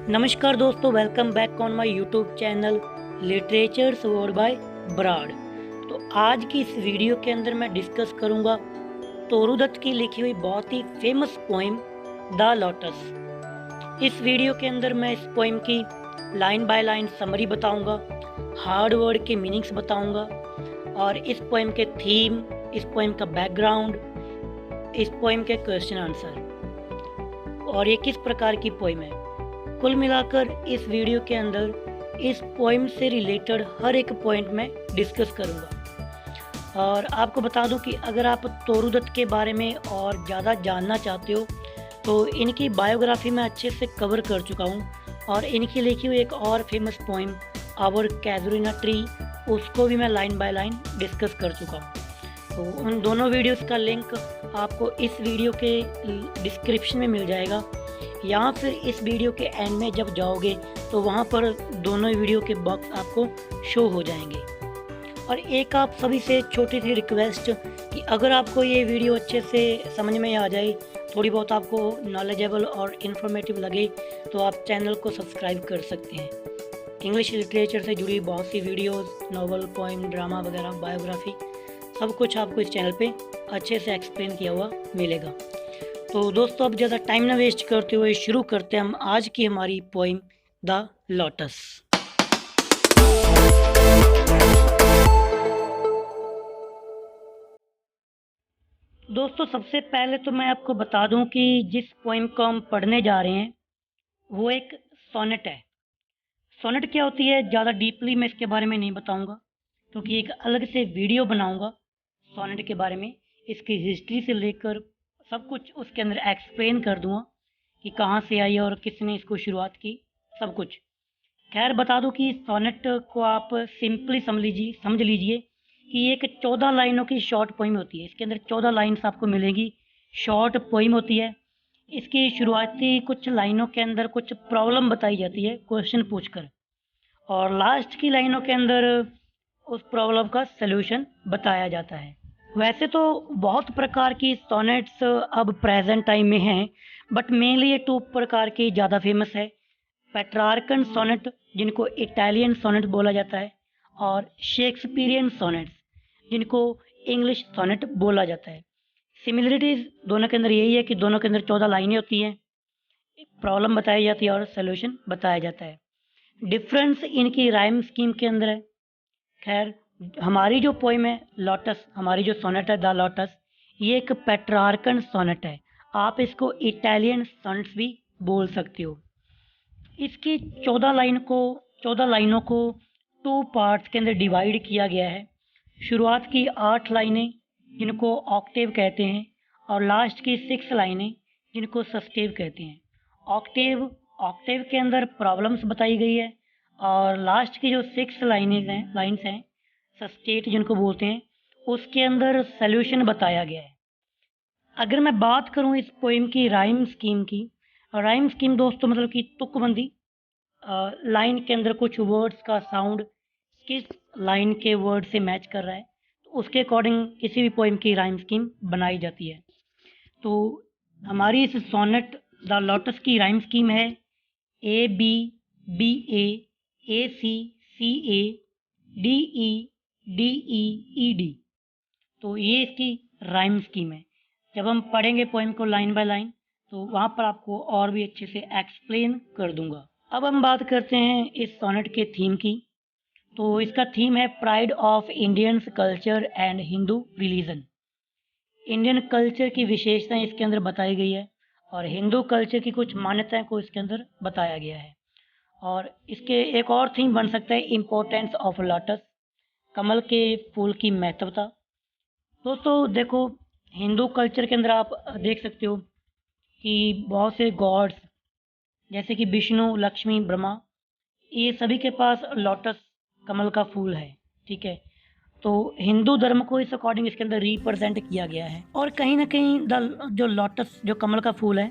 नमस्कार दोस्तों, welcome back on my YouTube channel literatures word by Brad. तो आज की इस वीडियो के अंदर मैं डिस्कस करूंगा तोरूदत्त की लिखी हुई बहुत ही फेमस पोइम द लोटस। इस वीडियो के अंदर मैं इस पोइम की लाइन बाय लाइन समरी बताऊंगा, हार्ड वर्ड के मीनिंग्स बताऊंगा और इस पोइम के थीम, इस पोइम का बैकग्राउंड, इस पोइम के क्वेश्चन आंसर और ये किस प्रकार की पोइम है। कुल मिलाकर इस वीडियो के अंदर इस पोइम से रिलेटेड हर एक पॉइंट में डिस्कस करूंगा। और आपको बता दूं कि अगर आप तोरूदत्त के बारे में और ज़्यादा जानना चाहते हो तो इनकी बायोग्राफी में अच्छे से कवर कर चुका हूं और इनकी लिखी हुई एक और फेमस पोइम आवर कैजुरिना ट्री, उसको भी मैं लाइन बाय लाइन डिस्कस कर चुका हूँ। तो उन दोनों वीडियोस का लिंक आपको इस वीडियो के डिस्क्रिप्शन में मिल जाएगा या फिर इस वीडियो के एंड में जब जाओगे तो वहाँ पर दोनों वीडियो के बॉक्स आपको शो हो जाएंगे। और एक आप सभी से छोटी सी रिक्वेस्ट कि अगर आपको ये वीडियो अच्छे से समझ में आ जाए, थोड़ी बहुत आपको नॉलेजेबल और इन्फॉर्मेटिव लगे तो आप चैनल को सब्सक्राइब कर सकते हैं। इंग्लिश लिटरेचर से जुड़ी बहुत सी वीडियोस, नॉवल, पोइम, ड्रामा वगैरह, बायोग्राफी, सब कुछ आपको इस चैनल पे अच्छे से एक्सप्लेन किया हुआ मिलेगा। तो दोस्तों, अब ज़्यादा टाइम ना वेस्ट करते हुए शुरू करते हैं हम आज की हमारी पोइम द लोटस। दोस्तों, सबसे पहले तो मैं आपको बता दूं कि जिस पोइम को हम पढ़ने जा रहे हैं वो एक सोनेट है। सोनेट क्या होती है ज़्यादा डीपली मैं इसके बारे में नहीं बताऊंगा क्योंकि एक अलग से वीडियो बनाऊंगा सोनेट के बारे में, इसकी हिस्ट्री से लेकर सब कुछ उसके अंदर एक्सप्लेन कर दूंगा कि कहाँ से आई और किसने इसको शुरुआत की, सब कुछ। खैर बता दूं कि सोनेट को आप सिंपली समझ लीजिए कि ये एक 14 लाइनों की शॉर्ट पोइम होती है। इसके अंदर 14 लाइन्स आपको मिलेंगी, शॉर्ट पोइम होती है। इसकी शुरुआती कुछ लाइनों के अंदर कुछ प्रॉब्लम बताई जाती है क्वेश्चन पूछकर, और लास्ट की लाइनों के अंदर उस प्रॉब्लम का सलूशन बताया जाता है। वैसे तो बहुत प्रकार की सोनेट्स अब प्रेजेंट टाइम में हैं, बट मेनली ये 2 प्रकार की ज़्यादा फेमस है। पेट्रार्कन सोनेट, जिनको इटालियन सोनेट बोला जाता है, और शेक्सपियरियन सोनेट्स, जिनको इंग्लिश सोनेट बोला जाता है। सिमिलरिटीज़ दोनों के अंदर यही है कि दोनों के अंदर 14 लाइनें होती हैं, प्रॉब्लम बताई जाती है और सोल्यूशन बताया जाता है। डिफरेंस इनकी राइम स्कीम के अंदर है। खैर, हमारी जो पोइम है लोटस, हमारी जो सोनेट है द लोटस, ये एक पेट्रार्कन सोनेट है। आप इसको इटालियन सोनेट्स भी बोल सकते हो। इसकी 14 लाइनों को 2 पार्ट्स के अंदर डिवाइड किया गया है। शुरुआत की 8 लाइनें जिनको ऑक्टेव कहते हैं और लास्ट की 6 लाइनें जिनको सस्टेव कहते हैं। ऑक्टेव के अंदर प्रॉब्लम्स बताई गई है और लास्ट की जो 6 लाइन्स हैं सस्टेट जिनको बोलते हैं, उसके अंदर सल्यूशन बताया गया है। अगर मैं बात करूं इस पोइम की राइम स्कीम की, राइम स्कीम दोस्तों मतलब कि तुकबंदी, लाइन के अंदर कुछ वर्ड्स का साउंड किस लाइन के वर्ड से मैच कर रहा है, तो उसके अकॉर्डिंग किसी भी पोइम की राइम स्कीम बनाई जाती है। तो हमारी इस सोनेट द लोटस की राइम स्कीम है AB BA AC CA DE DE ED। तो ये इसकी राइम स्कीम है। जब हम पढ़ेंगे पोइम को लाइन बाय लाइन तो वहाँ पर आपको और भी अच्छे से एक्सप्लेन कर दूंगा। अब हम बात करते हैं इस सोनेट के थीम की। तो इसका थीम है pride of Indians culture and Hindu religion. Indian culture की विशेषताएं इसके अंदर बताई गई है और हिंदू कल्चर की कुछ मान्यताएं को इसके अंदर बताया गया है। और इसके एक और थीम बन सकता है इम्पोर्टेंस ऑफ लोटस, कमल के फूल की महत्वता। दोस्तों देखो, हिंदू कल्चर के अंदर आप देख सकते हो कि बहुत से गॉड्स जैसे कि विष्णु, लक्ष्मी, ब्रह्मा, ये सभी के पास लोटस कमल का फूल है, ठीक है। तो हिंदू धर्म को इस अकॉर्डिंग इसके अंदर रिप्रेजेंट किया गया है। और कहीं ना कहीं जो लोटस, जो कमल का फूल है,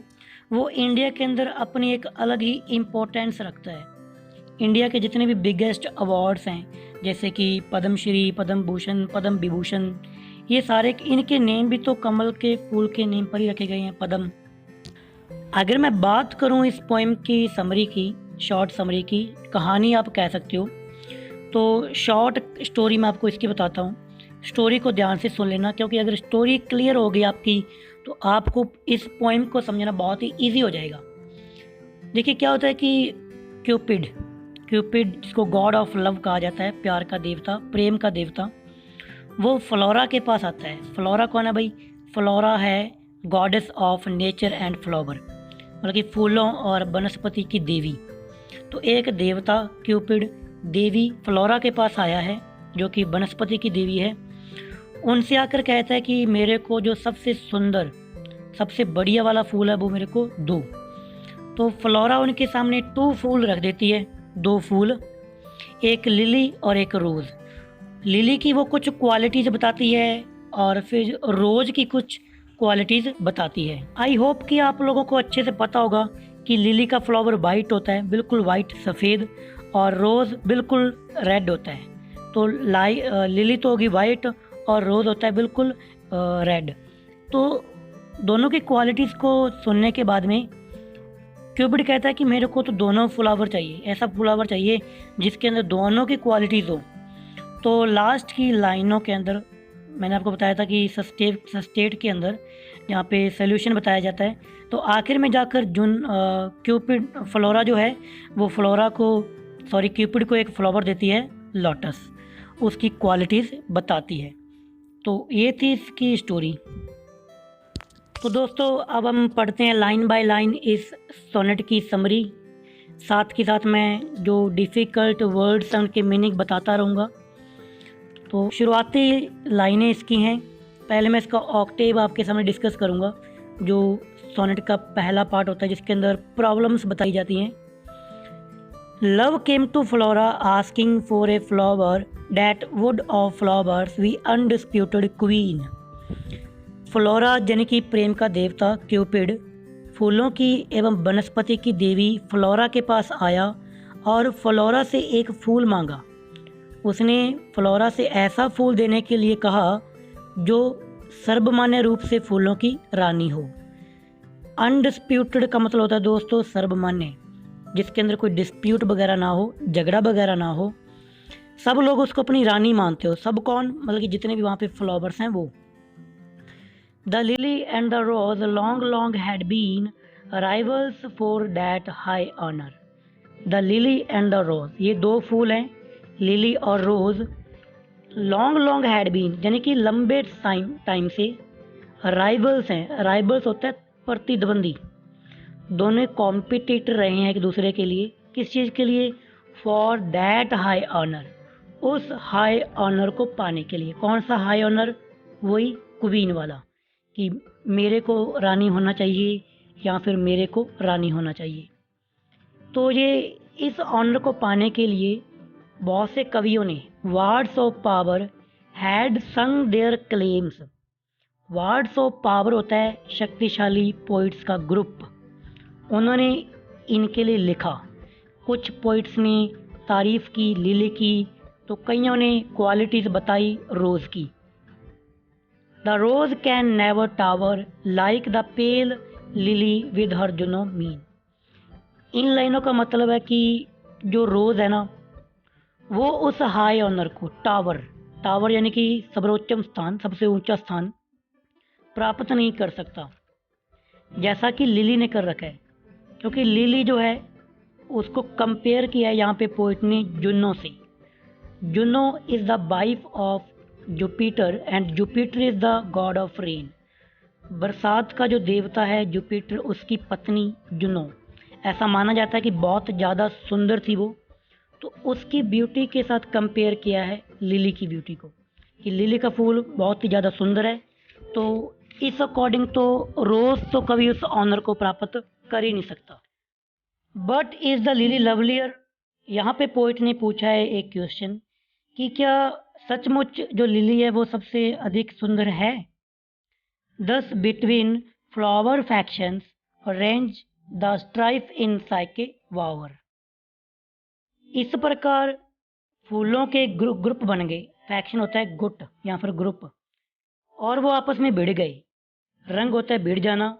वो इंडिया के अंदर अपनी एक अलग ही इम्पोर्टेंस रखता है। इंडिया के जितने भी बिगेस्ट अवार्ड्स हैं जैसे कि पद्मश्री, पद्म भूषण, पद्म विभूषण, ये सारे इनके नेम भी तो कमल के फूल के नेम पर ही रखे गए हैं, पद्म। अगर मैं बात करूं इस पोएम की समरी की, शॉर्ट समरी की कहानी आप कह सकते हो। तो शॉर्ट स्टोरी मैं आपको इसकी बताता हूँ। स्टोरी को ध्यान से सुन लेना, क्योंकि अगर स्टोरी क्लियर हो गई आपकी तो आपको इस पोएम को समझना बहुत ही ईजी हो जाएगा। देखिए क्या होता है कि क्यूपिड जिसको गॉड ऑफ लव कहा जाता है, प्यार का देवता, प्रेम का देवता, वो फ्लोरा के पास आता है। फ्लोरा कौन है भाई? फ्लोरा है goddess of nature and flower, मतलब कि फूलों और वनस्पति की देवी। तो एक देवता क्यूपिड देवी फ्लोरा के पास आया है, जो कि वनस्पति की देवी है। उनसे आकर कहता है कि मेरे को जो सबसे सुंदर, सबसे बढ़िया वाला फूल है वो मेरे को दो। तो फ्लोरा उनके सामने 2 फूल रख देती है, 2 फूल, एक लिली और एक रोज़। लिली की वो कुछ क्वालिटीज़ बताती है और फिर रोज़ की कुछ क्वालिटीज़ बताती है। आई होप कि आप लोगों को अच्छे से पता होगा कि लिली का फ्लावर वाइट होता है, बिल्कुल वाइट सफ़ेद, और रोज़ बिल्कुल रेड होता है। तो लिली तो होगी वाइट और रोज़ होता है बिल्कुल रेड। तो दोनों की क्वालिटीज़ को सुनने के बाद में क्यूपिड कहता है कि मेरे को तो दोनों फ्लावर चाहिए, ऐसा फ्लावर चाहिए जिसके अंदर दोनों की क्वालिटीज़ हो। तो लास्ट की लाइनों के अंदर मैंने आपको बताया था कि सस्टेट के अंदर जहाँ पे सोल्यूशन बताया जाता है, तो आखिर में जाकर क्यूपिड फ्लोरा जो है वो क्यूपिड को एक फ्लावर देती है, लोटस, उसकी क्वालिटीज़ बताती है। तो ये थी इसकी स्टोरी। तो दोस्तों अब हम पढ़ते हैं लाइन बाय लाइन इस सोनेट की समरी, साथ के साथ मैं जो डिफ़िकल्ट वर्ड्स हैं उनके मीनिंग बताता रहूँगा। तो शुरुआती लाइनें इसकी हैं। पहले मैं इसका ऑक्टेव आपके सामने डिस्कस करूँगा, जो सोनेट का पहला पार्ट होता है जिसके अंदर प्रॉब्लम्स बताई जाती हैं। Love came to Flora asking for a flower that would of flowers we undisputed queen. Flora यानी कि प्रेम का देवता क्यूपिड फूलों की एवं वनस्पति की देवी फ्लोरा के पास आया और फ्लोरा से एक फूल मांगा। उसने फ्लोरा से ऐसा फूल देने के लिए कहा जो सर्वमान्य रूप से फूलों की रानी हो। अनडिस्प्यूटेड का मतलब होता है दोस्तों सर्वमान्य, जिसके अंदर कोई डिस्प्यूट वगैरह ना हो, झगड़ा वगैरह ना हो, सब लोग उसको अपनी रानी मानते हो। सब कौन? मतलब कि जितने भी वहाँ पे फ्लावर्स हैं वो। The lily and the rose long had been rivals for that high honour. The lily and the rose, ये 2 फूल हैं, लिली और रोज। लॉन्ग हैड बीन यानी कि लंबे टाइम से राइवल्स हैं। राइवल्स होता है प्रतिद्वंदी, दोनों कॉम्पिटिटर रहे हैं एक दूसरे के लिए। किस चीज़ के लिए? फॉर दैट हाई ऑनर, उस हाई ऑनर को पाने के लिए। कौन सा हाई ऑनर? वही क्वीन वाला, कि मेरे को रानी होना चाहिए या फिर मेरे को रानी होना चाहिए। तो ये इस ऑनर को पाने के लिए बहुत से कवियों ने वर्ड्स ऑफ पावर हैड संग there claims. Words of power होता है शक्तिशाली पोइट्स का ग्रुप, उन्होंने इनके लिए लिखा। कुछ पोइट्स ने तारीफ़ की लिली की, तो कईयों ने क्वालिटीज़ बताई रोज़ की। The rose can never tower like the pale lily with her Juno mien. इन लाइनों का मतलब है कि जो रोज़ है ना वो उस हाई ऑनर को, टावर यानी कि सर्वोच्चम स्थान, सबसे ऊंचा स्थान प्राप्त नहीं कर सकता जैसा कि लिली ने कर रखा है। क्योंकि लिली जो है उसको कंपेयर किया है यहाँ पे पोइट ने जुनो से। Juno is the wife of Jupiter and Jupiter is the god of rain. बरसात का जो देवता है जुपिटर, उसकी पत्नी जुनो। ऐसा माना जाता है कि बहुत ज़्यादा सुंदर थी वो, तो उसकी ब्यूटी के साथ कंपेयर किया है लिली की ब्यूटी को, कि लिली का फूल बहुत ही ज़्यादा सुंदर है। तो इस अकॉर्डिंग तो रोज़ तो कभी उस ऑनर को प्राप्त कर ही नहीं सकता। But is the lily lovelier, यहाँ पे पोइट ने पूछा है एक क्वेश्चन कि क्या सचमुच जो लिली है वो सबसे अधिक सुंदर है। दस between flower factions range the strife इन साइके वावर। इस प्रकार फूलों के ग्रुप बन गए, फैक्शन होता है गुट या फिर ग्रुप, और वो आपस में भिड़ गए। रंग होता है भिड़ जाना,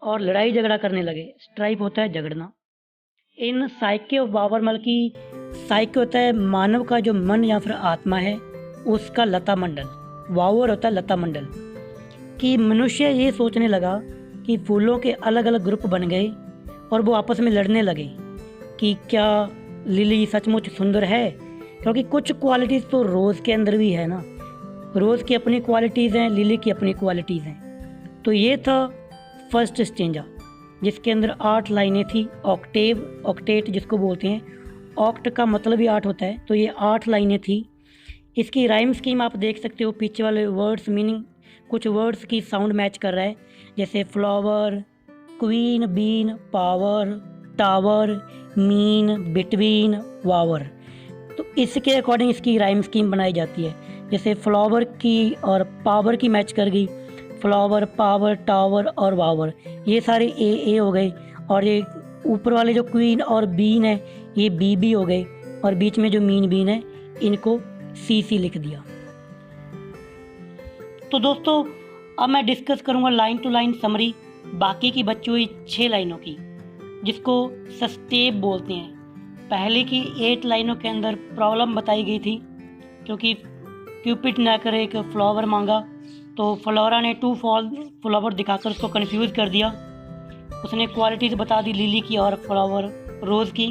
और लड़ाई झगड़ा करने लगे। स्ट्राइफ होता है झगड़ना। इन साइके ऑफ वावर मतलब कि साइके होता है मानव का जो मन या फिर आत्मा है उसका लता मंडल, वावर होता है लता मंडल। कि मनुष्य ये सोचने लगा कि फूलों के अलग अलग ग्रुप बन गए और वो आपस में लड़ने लगे कि क्या लिली सचमुच सुंदर है, क्योंकि कुछ क्वालिटीज़ तो रोज़ के अंदर भी है ना। रोज़ की अपनी क्वालिटीज़ हैं, लिली की अपनी क्वालिटीज़ हैं। तो ये था फर्स्ट स्टेंजा जिसके अंदर 8 लाइनें थी। ऑक्टेव, ऑक्टेट जिसको बोलते हैं, ऑक्ट का मतलब ही 8 होता है, तो ये 8 लाइनें थी। इसकी राइम स्कीम आप देख सकते हो, पीछे वाले वर्ड्स मीनिंग कुछ वर्ड्स की साउंड मैच कर रहा है, जैसे flower, queen, bean, power, tower, mean, between, वावर। तो इसके अकॉर्डिंग इसकी राइम स्कीम बनाई जाती है। जैसे फ्लावर की और पावर की मैच कर गई, फ्लावर, पावर, टावर और वावर, ये सारे ए हो गए। और ये ऊपर वाले जो क्वीन और बीन है ये बी हो गए, और बीच में जो मीन बीन है इनको सी लिख दिया। तो दोस्तों अब मैं डिस्कस करूंगा लाइन टू लाइन समरी बाकी की बची हुई 6 लाइनों की, जिसको सस्टेप बोलते हैं। पहले की 8 लाइनों के अंदर प्रॉब्लम बताई गई थी, क्योंकि क्यूपिड ने आकर एक फ्लावर मांगा तो फ्लोरा ने 2 फ्लावर दिखाकर उसको कंफ्यूज कर दिया। उसने क्वालिटीज़ बता दी लिली की और फ्लावर रोज़ की,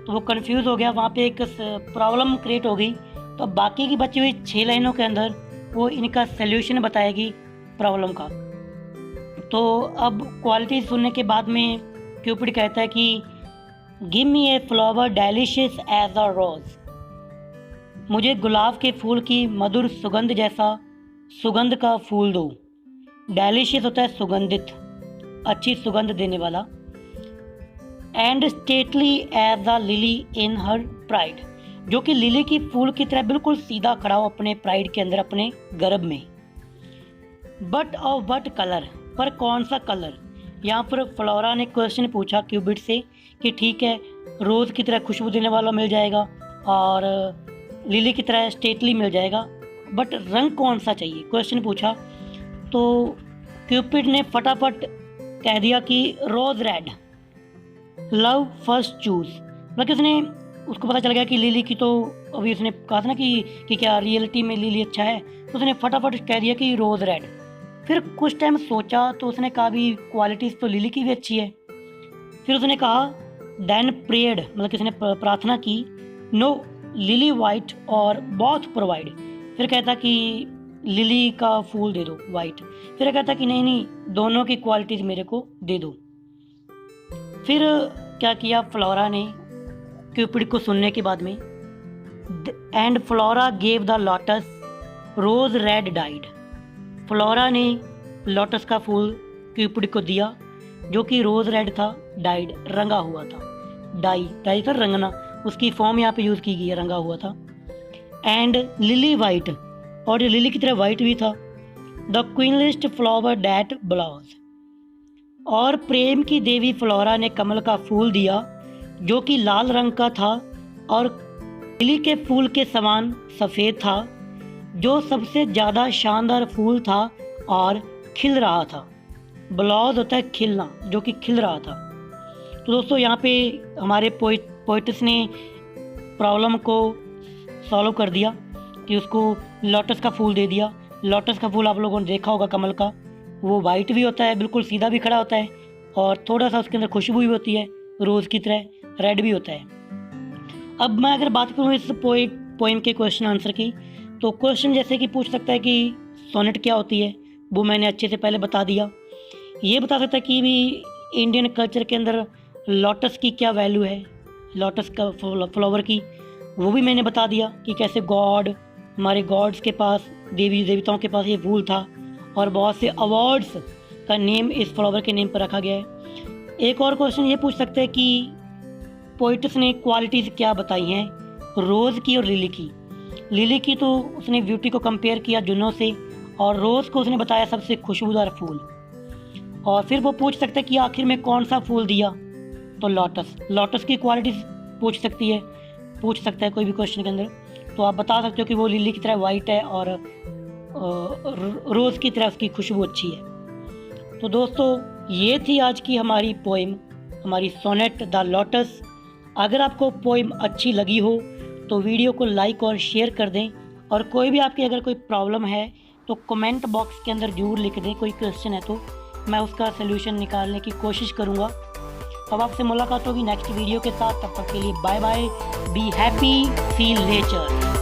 तो वो कंफ्यूज हो गया, वहाँ पे एक प्रॉब्लम क्रिएट हो गई। तो बाकी की बची हुई 6 लाइनों के अंदर वो इनका सल्यूशन बताएगी प्रॉब्लम का। तो अब क्वालिटी सुनने के बाद में क्यूपिड कहता है कि give me a flower delicious as a rose, मुझे गुलाब के फूल की मधुर सुगंध जैसा सुगंध का फूल दो। डेलिशियस होता है सुगंधित, अच्छी सुगंध देने वाला। And stately as a lily in her pride, जो कि लिली की फूल की तरह बिल्कुल सीधा खड़ा हो अपने प्राइड के अंदर, अपने गर्भ में। बट ऑफ वट कलर, पर कौन सा कलर। यहाँ पर फ्लोरा ने क्वेश्चन पूछा क्यूबिड से कि ठीक है रोज़ की तरह खुशबू देने वाला मिल जाएगा और लिली की तरह स्टेटली मिल जाएगा, बट रंग कौन सा चाहिए, क्वेश्चन पूछा। तो क्यूपिड ने फटाफट कह दिया कि रोज़ रेड, लव फर्स्ट चूज। मतलब उसने उसको पता चल गया कि लिली की, तो अभी उसने कहा था ना कि क्या रियलिटी में लिली अच्छा है, तो उसने फटाफट कह दिया कि रोज़ रेड। फिर कुछ टाइम सोचा तो उसने कहा भी क्वालिटीज़ तो लिली की भी अच्छी है। फिर उसने कहा देन प्रेयड, मतलब कि उसने प्रार्थना की, नो लिली वाइट और बोथ प्रोवाइड। फिर कहता कि लिली का फूल दे दो वाइट, फिर कहता कि नहीं दोनों की क्वालिटीज़ मेरे को दे दो। फिर क्या किया फ्लोरा ने क्यूपिड को सुनने के बाद में, and Flora gave the lotus rose red dyed, Flora ने लोटस का फूल क्यूपिड को दिया जो कि रोज रेड था, डाइड रंगा हुआ था। डाई था रंगना, उसकी फॉर्म यहाँ पे यूज़ की गई है, रंगा हुआ था। एंड लिली वाइट, और जो लिली की तरह वाइट भी था। द क्वीनलिस्ट फ्लावर डैट ब्लाउज, और प्रेम की देवी फ्लोरा ने कमल का फूल दिया जो कि लाल रंग का था और लिली के फूल के समान सफ़ेद था, जो सबसे ज़्यादा शानदार फूल था और खिल रहा था। ब्लाउज होता है खिलना, जो कि खिल रहा था। तो दोस्तों यहाँ पे हमारे पोइट्स ने प्रॉब्लम को सॉल्व कर दिया कि उसको लोटस का फूल दे दिया। लोटस का फूल आप लोगों ने देखा होगा कमल का, वो वाइट भी होता है, बिल्कुल सीधा भी खड़ा होता है और थोड़ा सा उसके अंदर खुशबू भी होती है, रोज़ की तरह रेड भी होता है। अब मैं अगर बात करूँ इस पोइम के क्वेश्चन आंसर की, तो क्वेश्चन जैसे कि पूछ सकता है कि सोनेट क्या होती है, वो मैंने अच्छे से पहले बता दिया। ये बता सकता है कि भी इंडियन कल्चर के अंदर लोटस की क्या वैल्यू है, लोटस का फ्लावर की, वो भी मैंने बता दिया कि कैसे गॉड, हमारे गॉड्स के पास, देवी देवताओं के पास ये फूल था और बहुत से अवार्ड्स का नेम इस फ्लावर के नेम पर रखा गया है। एक और क्वेश्चन ये पूछ सकते हैं कि पोइट्स ने क्वालिटीज़ क्या बताई हैं रोज़ की और लिली की। लिली की तो उसने ब्यूटी को कंपेयर किया जुनों से, और रोज़ को उसने बताया सबसे खुशबूदार फूल। और फिर वो पूछ सकता है कि आखिर में कौन सा फूल दिया, तो लोटस की क्वालिटीज़ पूछ सकता है कोई भी क्वेश्चन के अंदर। तो आप बता सकते हो कि वो लिली की तरह वाइट है और रोज़ की तरह उसकी खुशबू अच्छी है। तो दोस्तों ये थी आज की हमारी पोइम, हमारी सोनेट द लोटस, अगर आपको पोइम अच्छी लगी हो तो वीडियो को लाइक और शेयर कर दें, और कोई भी आपकी अगर कोई प्रॉब्लम है तो कमेंट बॉक्स के अंदर ज़रूर लिख दें। कोई क्वेश्चन है तो मैं उसका सलूशन निकालने की कोशिश करूँगा। अब आपसे मुलाकात होगी नेक्स्ट वीडियो के साथ। तब तक के लिए bye bye, be happy, feel nature.